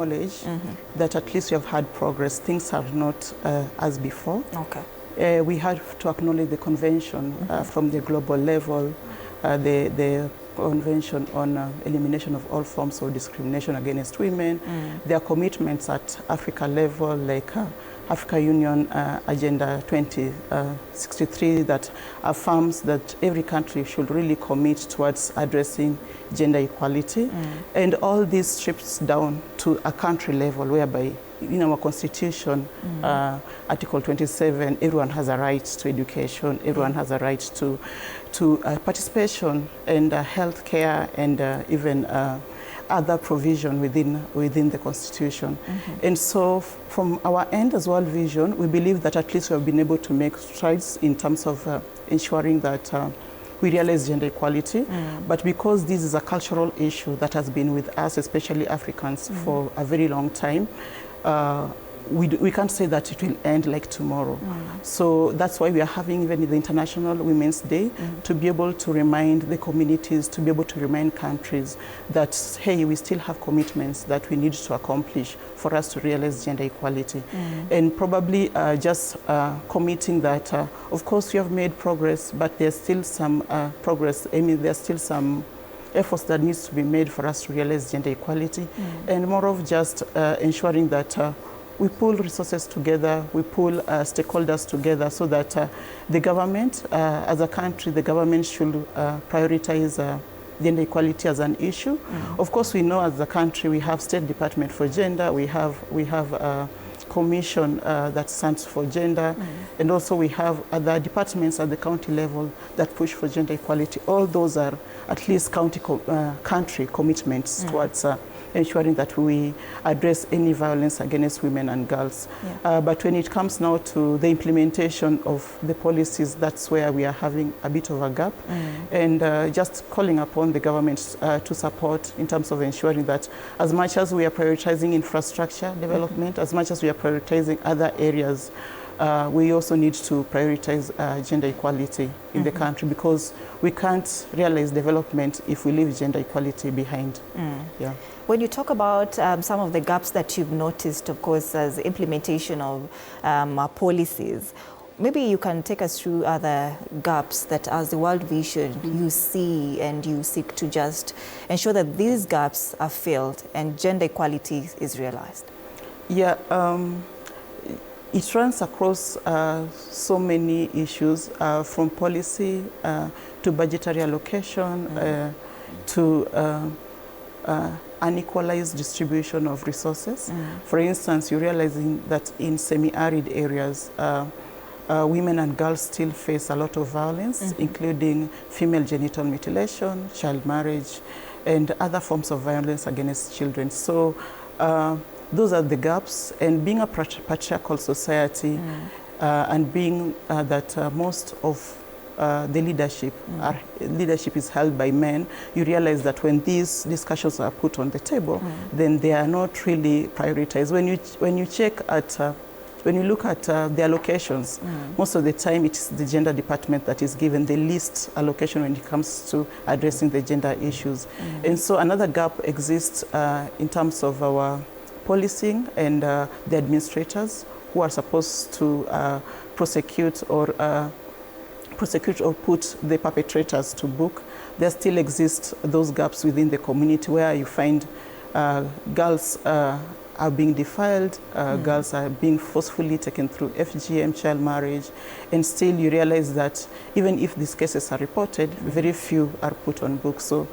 knowledge that at least we have had progress. Things are not as before. Okay. We have to acknowledge the convention from the global level, the Convention on Elimination of All Forms of Discrimination Against Women. There are commitments at Africa level, like Africa Union Agenda 2063, that affirms that every country should really commit towards addressing gender equality. And all this strips down to a country level, whereby in our constitution, Article 27, everyone has a right to education, everyone has a right to participation and health care and even other provision within the constitution. And so from our end as World Vision, we believe that at least we have been able to make strides in terms of ensuring that we realize gender equality. But because this is a cultural issue that has been with us, especially Africans, for a very long time, we can't say that it will end like tomorrow. So that's why we are having even the International Women's Day, to be able to remind the communities, to be able to remind countries that, hey, we still have commitments that we need to accomplish for us to realize gender equality. And probably just committing that, of course, we have made progress, but there's still some progress. I mean, there's still some efforts that needs to be made for us to realize gender equality. And more of just ensuring that we pull resources together, we pull stakeholders together, so that the government, as a country, the government should prioritize gender equality as an issue. Of course, we know as a country we have State Department for Gender, we have a commission that stands for gender, and also we have other departments at the county level that push for gender equality. All those are at least country commitments towards ensuring that we address any violence against women and girls. But when it comes now to the implementation of the policies, that's where we are having a bit of a gap. And just calling upon the government to support in terms of ensuring that as much as we are prioritizing infrastructure development, as much as we are prioritizing other areas, we also need to prioritize gender equality in the country, because we can't realize development if we leave gender equality behind. When you talk about some of the gaps that you've noticed, of course, as implementation of policies, maybe you can take us through other gaps that, as the World Vision, you see and you seek to just ensure that these gaps are filled and gender equality is realized. It runs across so many issues, from policy to budgetary allocation to unequalized distribution of resources. For instance, you're realizing that in semi-arid areas, women and girls still face a lot of violence, including female genital mutilation, child marriage, and other forms of violence against children. So those are the gaps. And being a patriarchal society, and being that most of the leadership is held by men, you realize that when these discussions are put on the table, then they are not really prioritized. When you look at the allocations, most of the time it is the gender department that is given the least allocation when it comes to addressing the gender issues. And so another gap exists in terms of our policing and the administrators who are supposed to prosecute or put the perpetrators to book. There still exist those gaps within the community, where you find girls are being defiled, girls are being forcefully taken through FGM, child marriage, and still you realize that even if these cases are reported, very few are put on books. So